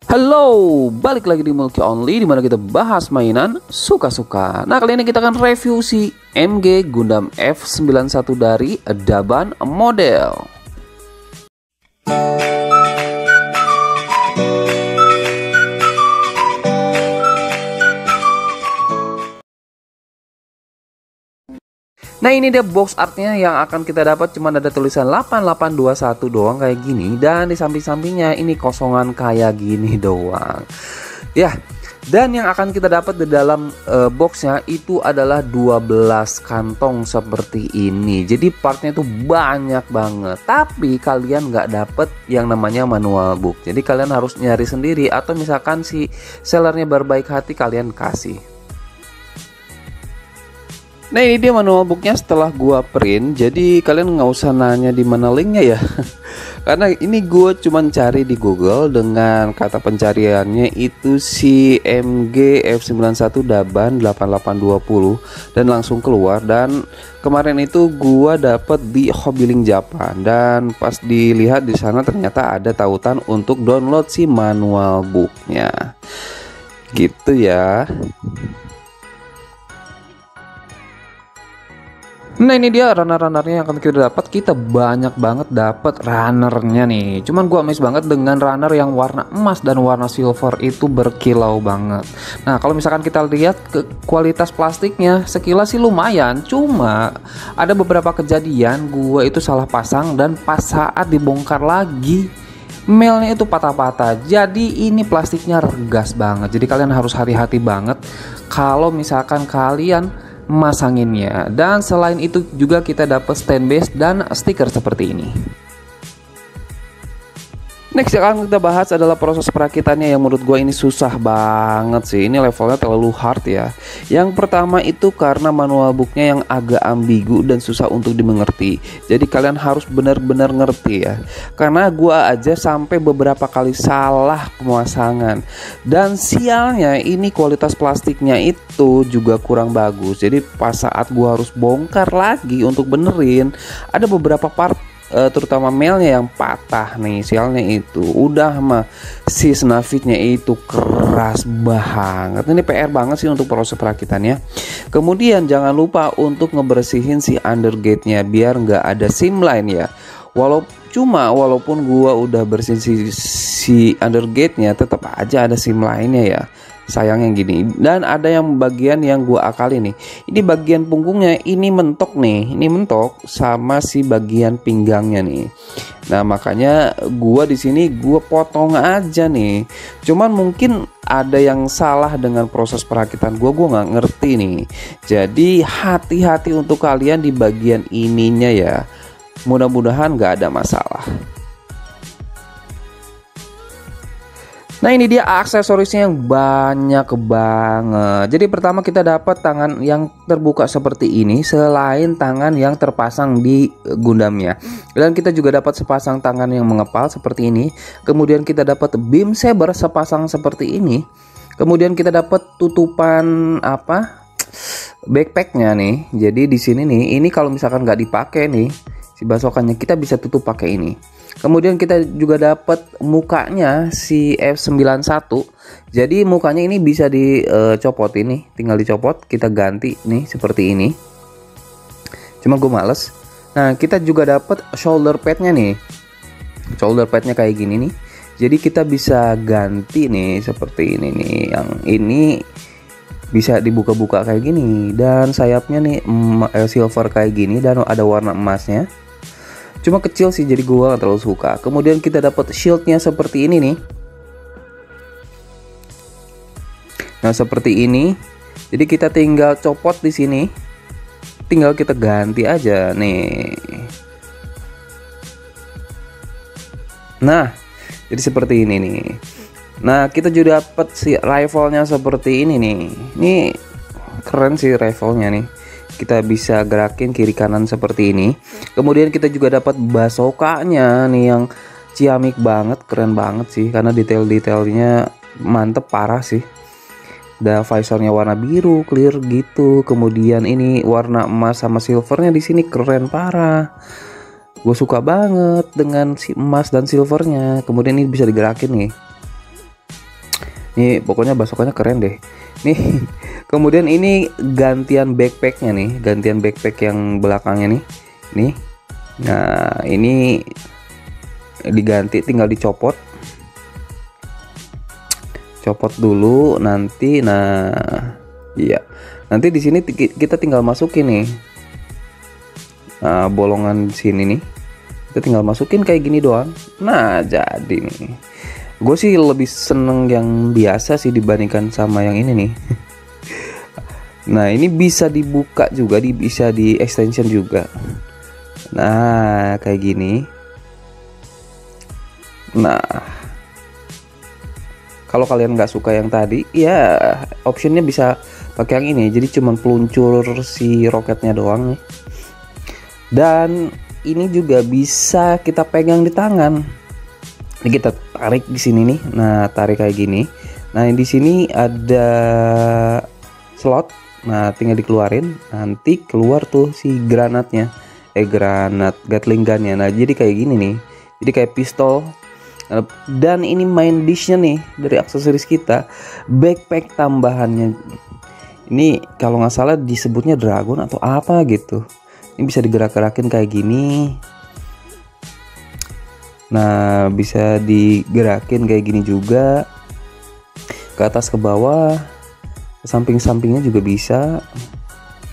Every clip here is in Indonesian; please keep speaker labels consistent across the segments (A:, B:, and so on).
A: Halo, balik lagi di Mulki Only dimana kita bahas mainan suka-suka. Nah, kali ini kita akan review si MG Gundam F91 dari Daban model. Nah, ini dia box artnya yang akan kita dapat. Cuman ada tulisan 8821 doang kayak gini. Dan di samping-sampingnya ini kosongan kayak gini doang. Ya, dan yang akan kita dapat di dalam boxnya itu adalah 12 kantong seperti ini. Jadi partnya itu banyak banget. Tapi kalian nggak dapet yang namanya manual book. Jadi kalian harus nyari sendiri. Atau misalkan si sellernya berbaik hati, kalian kasih. Nah, ini dia manual booknya setelah gua print. Jadi kalian nggak usah nanya di mana linknya ya. Karena ini gua cuman cari di Google dengan kata pencariannya itu si MG F91 Daban 8820 dan langsung keluar. Dan kemarin itu gua dapet di Hobilink Japan dan pas dilihat di sana ternyata ada tautan untuk download si manual booknya. Gitu ya. Nah, ini dia runner-runnernya yang akan kita dapat. Kita banyak banget dapat runnernya nih. Cuman gua amazed banget dengan runner yang warna emas dan warna silver itu berkilau banget. Nah, kalau misalkan kita lihat ke kualitas plastiknya sekilas sih lumayan. Cuma ada beberapa kejadian gua itu salah pasang dan pas saat dibongkar lagi melnya itu patah-patah. Jadi ini plastiknya regas banget. Jadi kalian harus hati-hati banget kalau misalkan kalian masanginnya. Dan selain itu juga kita dapat stand base dan stiker seperti ini. Next yang akan kita bahas adalah proses perakitannya yang menurut gue ini susah banget sih. Ini levelnya terlalu hard ya. Yang pertama itu karena manual booknya yang agak ambigu dan susah untuk dimengerti. Jadi kalian harus benar-benar ngerti ya. Karena gue aja sampai beberapa kali salah pemasangan. Dan sialnya ini kualitas plastiknya itu juga kurang bagus. Jadi pas saat gue harus bongkar lagi untuk benerin, ada beberapa part terutama melnya yang patah nih. Sialnya itu udah mah si snafitnya itu keras banget. Ini PR banget sih untuk proses perakitannya. Kemudian jangan lupa untuk ngebersihin si undergate-nya biar nggak ada seam line ya. Walaupun gua udah bersihin si undergate-nya, tetap aja ada seam line-nya ya. Sayangnya gini. Dan ada yang bagian yang gua akali nih. Ini bagian punggungnya ini mentok nih. Ini mentok sama si bagian pinggangnya nih. Nah, makanya gua di sini gua potong aja nih. Cuman mungkin ada yang salah dengan proses perakitan gua nggak ngerti nih. Jadi hati-hati untuk kalian di bagian ininya ya. Mudah-mudahan nggak ada masalah. Nah, ini dia aksesorisnya yang banyak banget. Jadi pertama kita dapat tangan yang terbuka seperti ini selain tangan yang terpasang di Gundamnya. Dan kita juga dapat sepasang tangan yang mengepal seperti ini. Kemudian kita dapat beam saber sepasang seperti ini. Kemudian kita dapat tutupan backpacknya nih. Jadi di sini nih, ini kalau misalkan nggak dipakai nih si basokannya, kita bisa tutup pakai ini. Kemudian kita juga dapat mukanya si F91. Jadi mukanya ini bisa dicopot, ini tinggal dicopot, kita ganti nih seperti ini. Cuma gue males. Nah, kita juga dapat shoulder padnya nih. Shoulder padnya kayak gini nih. Jadi kita bisa ganti nih seperti ini nih. Yang ini bisa dibuka-buka kayak gini. Dan sayapnya nih silver kayak gini dan ada warna emasnya. Cuma kecil sih, jadi gua gak terlalu suka. Kemudian kita dapat shieldnya seperti ini nih. Nah, seperti ini. Jadi kita tinggal copot di sini. Tinggal kita ganti aja nih. Nah, jadi seperti ini nih. Nah, kita juga dapat si rifle-nya seperti ini nih. Ini keren sih rifle-nya nih. Kita bisa gerakin kiri kanan seperti ini. Kemudian kita juga dapat bazooka-nya nih yang ciamik banget, keren banget sih karena detail-detailnya mantep parah sih. Ada visornya warna biru clear gitu. Kemudian ini warna emas sama silvernya di sini keren parah. Gue suka banget dengan si emas dan silvernya. Kemudian ini bisa digerakin nih. Nih pokoknya basokannya keren deh. Nih kemudian ini gantian backpacknya nih, gantian backpack yang belakangnya nih. Nih, nah ini diganti, tinggal dicopot, copot dulu nanti. Nah iya, nanti di sini kita tinggal masukin nih, nah, bolongan sini nih kita tinggal masukin kayak gini doang. Nah jadi nih, gue sih lebih seneng yang biasa sih dibandingkan sama yang ini nih. Nah ini bisa dibuka juga, bisa di extension juga. Nah kayak gini. Nah kalau kalian nggak suka yang tadi, ya optionnya bisa pakai yang ini. Jadi cuman peluncur si roketnya doang nih. Dan ini juga bisa kita pegang di tangan. Ini kita tarik di sini nih. Nah tarik kayak gini. Nah di sini ada slot. Nah tinggal dikeluarin. Nanti keluar tuh si granatnya. Granat Gatling gunnya. Nah jadi kayak gini nih. Jadi kayak pistol. Dan ini main dishnya nih dari aksesoris kita, backpack tambahannya. Ini kalau nggak salah disebutnya dragon atau apa gitu. Ini bisa digerak-gerakin kayak gini. Nah bisa digerakin kayak gini juga, ke atas ke bawah, ke samping-sampingnya juga bisa.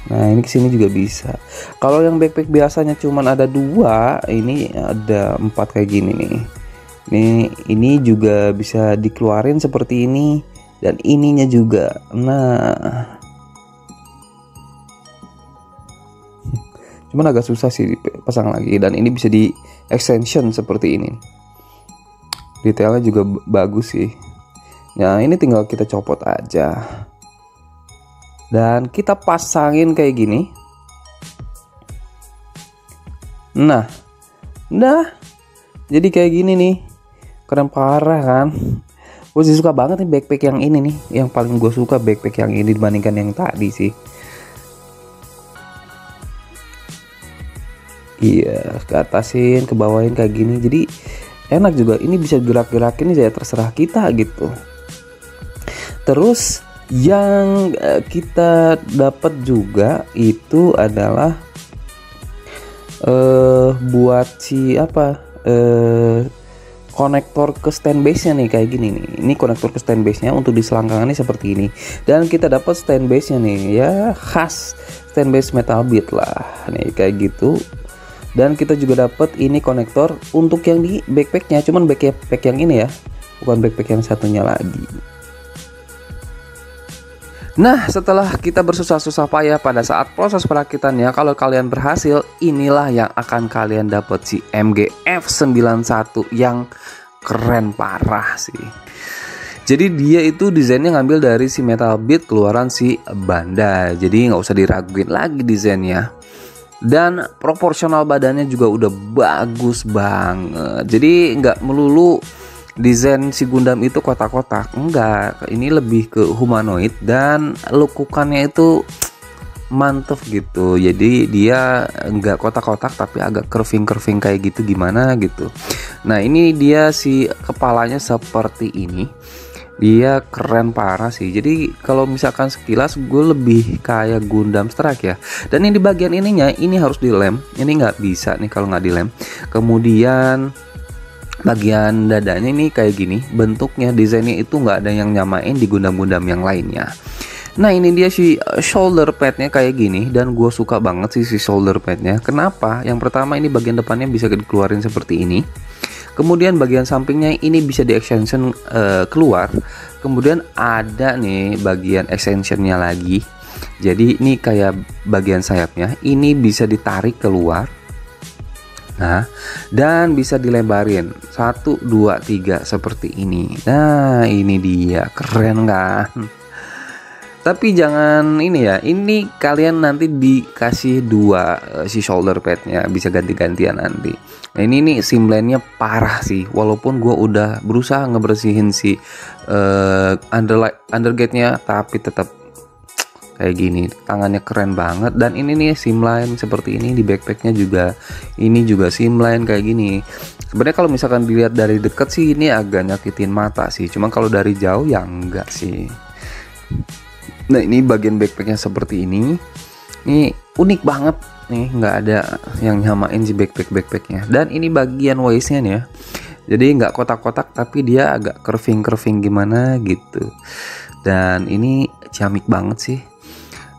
A: Nah ini kesini juga bisa. Kalau yang backpack biasanya cuman ada 2, ini ada 4 kayak gini nih. Ini juga bisa dikeluarin seperti ini, dan ininya juga. Nah cuman agak susah sih dipasang lagi, dan ini bisa di extension seperti ini. Detailnya juga bagus sih. Nah ini tinggal kita copot aja dan kita pasangin kayak gini. Nah jadi kayak gini nih, keren parah kan. Gue sih suka banget nih backpack yang ini nih. Yang paling gue suka backpack yang ini dibandingkan yang tadi sih. Iya, ke atasin, ke bawahin kayak gini. Jadi enak juga. Ini bisa gerak-gerakin, ya terserah kita gitu. Terus yang kita dapat juga itu adalah buat si apa? Konektor ke stand base nya nih kayak gini nih. Ini konektor ke stand base nya untuk di selangkangannya seperti ini. Dan kita dapat stand base nya nih, ya khas stand base Metal Beat lah. Nih kayak gitu. Dan kita juga dapat ini konektor untuk yang di backpacknya, cuman backpack yang ini ya, bukan backpack yang satunya lagi. Nah setelah kita bersusah-susah payah pada saat proses perakitannya, kalau kalian berhasil, inilah yang akan kalian dapat, si MG F91 yang keren parah sih. Jadi dia itu desainnya ngambil dari si Metal Beat keluaran si Bandai, jadi nggak usah diraguin lagi desainnya. Dan proporsional badannya juga udah bagus banget. Jadi nggak melulu desain si Gundam itu kotak-kotak, enggak. Ini lebih ke humanoid dan lekukannya itu mantep gitu. Jadi dia nggak kotak-kotak tapi agak curving kayak gitu, gimana gitu. Nah ini dia si kepalanya seperti ini. Dia keren parah sih. Jadi kalau misalkan sekilas gue lebih kayak Gundam Strike ya. Dan ini di bagian ininya ini harus dilem. Ini nggak bisa nih kalau nggak dilem. Kemudian bagian dadanya ini kayak gini. Bentuknya, desainnya itu nggak ada yang nyamain di Gundam-Gundam yang lainnya. Nah ini dia si shoulder padnya kayak gini. Dan gue suka banget sih si shoulder padnya. Kenapa? Yang pertama ini bagian depannya bisa dikeluarin seperti ini. Kemudian bagian sampingnya ini bisa di extension keluar. Kemudian ada nih bagian extensionnya lagi. Jadi ini kayak bagian sayapnya. Ini bisa ditarik keluar. Nah, dan bisa dilebarin 1, 2, 3 seperti ini. Nah, ini dia, keren kan? Tapi jangan ini ya, ini kalian nanti dikasih 2 si shoulder padnya, bisa ganti-gantian nanti. Nah ini nih simblenya parah sih, walaupun gue udah berusaha ngebersihin si undergate-nya, tapi tetap kayak gini. Tangannya keren banget. Dan ini nih simline seperti ini di backpacknya juga. Ini juga simline kayak gini. Sebenarnya kalau misalkan dilihat dari dekat sih ini agak nyakitin mata sih. Cuma kalau dari jauh ya enggak sih. Nah ini bagian backpacknya seperti ini. Ini unik banget nih, nggak ada yang nyamain si backpacknya. Dan ini bagian waistnya nih ya. Jadi nggak kotak-kotak tapi dia agak curving gimana gitu. Dan ini ciamik banget sih.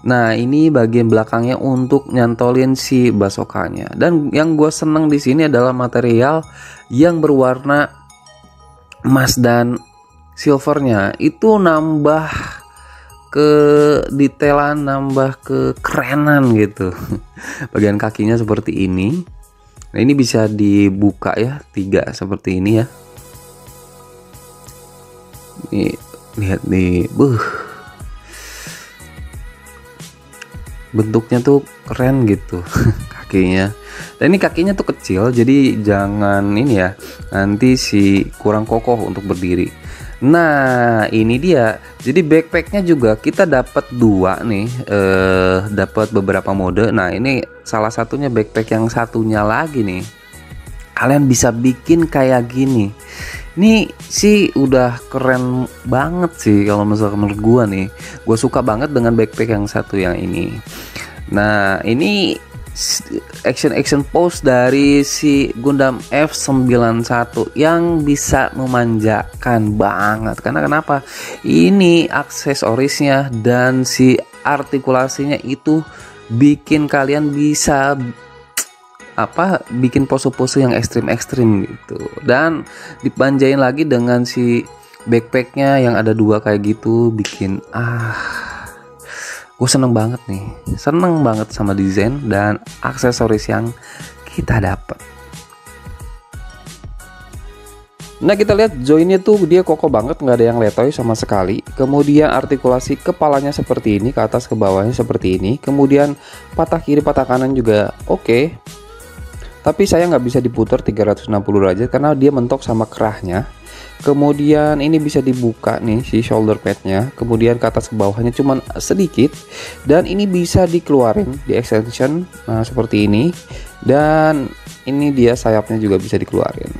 A: Nah ini bagian belakangnya untuk nyantolin si basokannya. Dan yang gue seneng di sini adalah material yang berwarna emas dan silvernya. Itu nambah ke detailan, nambah ke kerenan gitu. Bagian kakinya seperti ini. Nah ini bisa dibuka ya, 3 seperti ini ya. Nih lihat nih, bentuknya tuh keren gitu kakinya. Dan ini kakinya tuh kecil, jadi jangan ini ya, nanti kurang kokoh untuk berdiri. Nah ini dia, jadi backpacknya juga kita dapat 2 nih, dapat beberapa mode. Nah ini salah satunya backpack yang satunya lagi nih, kalian bisa bikin kayak gini. Ini sih udah keren banget sih kalau misalkan menurut gua nih. Gua suka banget dengan backpack yang satu yang ini. Nah ini action pose dari si Gundam F91 yang bisa memanjakan banget. Karena kenapa? Ini aksesorisnya dan si artikulasinya itu bikin kalian bisa bikin pose-pose yang ekstrim gitu. Dan dipanjain lagi dengan si backpacknya yang ada 2 kayak gitu, bikin gue seneng banget nih, seneng banget sama desain dan aksesoris yang kita dapat. Nah kita lihat joinnya tuh dia kokoh banget, nggak ada yang letoy sama sekali. Kemudian artikulasi kepalanya seperti ini, ke atas ke bawahnya seperti ini. Kemudian patah kiri patah kanan juga oke. Tapi saya nggak bisa diputar 360 derajat karena dia mentok sama kerahnya. Kemudian ini bisa dibuka nih si shoulder padnya. Kemudian ke atas ke bawahnya cuman sedikit. Dan ini bisa dikeluarin di extension, nah seperti ini. Dan ini dia sayapnya juga bisa dikeluarin.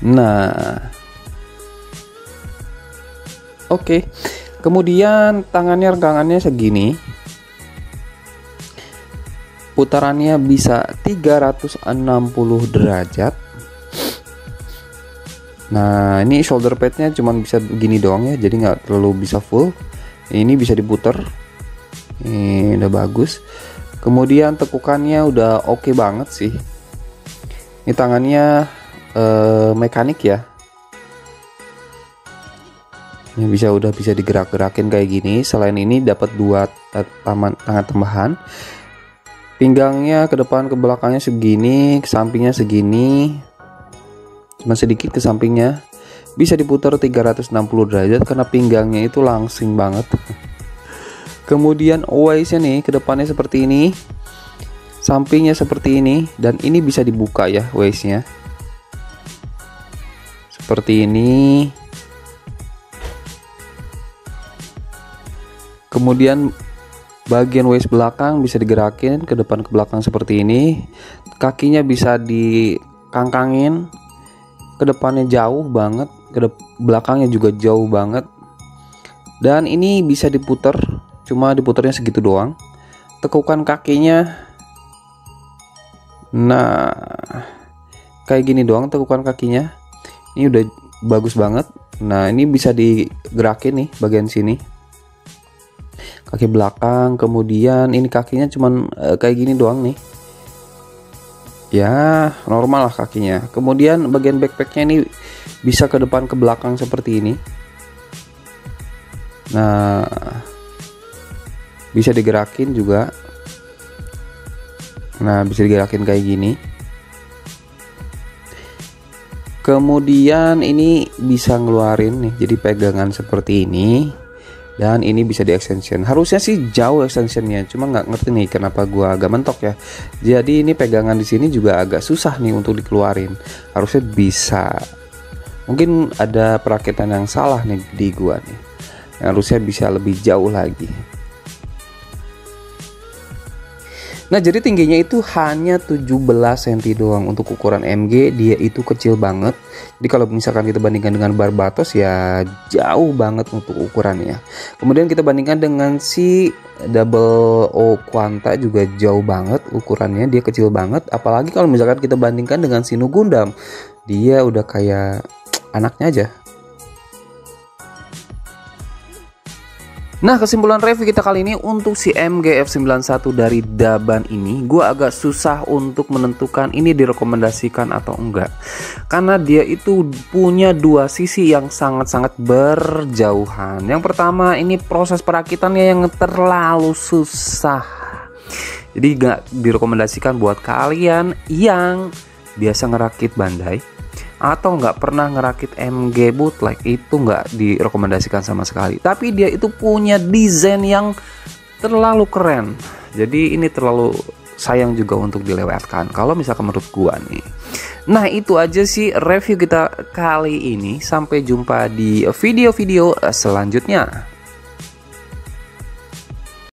A: Nah oke. Kemudian tangannya segini. Putarannya bisa 360 derajat. Nah ini shoulder padnya cuman bisa begini doang ya, jadi nggak terlalu bisa full. Ini bisa diputer, ini udah bagus. Kemudian tekukannya udah oke banget sih. Ini tangannya mekanik ya. Ini udah bisa digerak-gerakin kayak gini. Selain ini dapat 2 tangan tambahan. Pinggangnya ke depan ke belakangnya segini, ke sampingnya segini. Cuma sedikit ke sampingnya. Bisa diputar 360 derajat karena pinggangnya itu langsing banget. Kemudian waistnya nih ke depannya seperti ini. Sampingnya seperti ini, dan ini bisa dibuka ya waistnya. Seperti ini. Kemudian bagian waist belakang bisa digerakin ke depan ke belakang seperti ini. Kakinya bisa dikangkangin, ke depannya jauh banget, belakangnya juga jauh banget. Dan ini bisa diputer, cuma diputernya segitu doang. Tekukan kakinya, nah kayak gini doang tekukan kakinya. Ini udah bagus banget. Nah ini bisa digerakin nih bagian sini, kaki belakang. Kemudian ini kakinya cuman kayak gini doang nih ya, normal lah kakinya. Kemudian bagian backpacknya ini bisa ke depan ke belakang seperti ini. Nah bisa digerakin juga. Nah bisa digerakin kayak gini. Kemudian ini bisa ngeluarin nih, jadi pegangan seperti ini. Dan ini bisa di extension. Harusnya sih jauh extensionnya, cuma nggak ngerti nih kenapa gua agak mentok ya. Jadi ini pegangan di sini juga agak susah nih untuk dikeluarin. Harusnya bisa. Mungkin ada perakitan yang salah nih di gua nih. Harusnya bisa lebih jauh lagi. Nah, jadi tingginya itu hanya 17 cm doang. Untuk ukuran MG dia itu kecil banget. Jadi kalau misalkan kita bandingkan dengan Barbatos ya jauh banget untuk ukurannya. Kemudian kita bandingkan dengan si Double O Quanta juga jauh banget ukurannya, dia kecil banget. Apalagi kalau misalkan kita bandingkan dengan Sinu Gundam, dia udah kayak anaknya aja. Nah, kesimpulan review kita kali ini untuk si MG F91 dari Daban ini, gue agak susah untuk menentukan ini direkomendasikan atau enggak. Karena dia itu punya dua sisi yang sangat-sangat berjauhan. Yang pertama, ini proses perakitannya yang terlalu susah. Jadi gak direkomendasikan buat kalian yang biasa ngerakit Bandai atau nggak pernah ngerakit MG bootleg, itu nggak direkomendasikan sama sekali. Tapi dia itu punya desain yang terlalu keren, jadi ini terlalu sayang juga untuk dilewatkan kalau misalkan menurut gua nih. Nah, itu aja sih review kita kali ini. Sampai jumpa di video-video selanjutnya.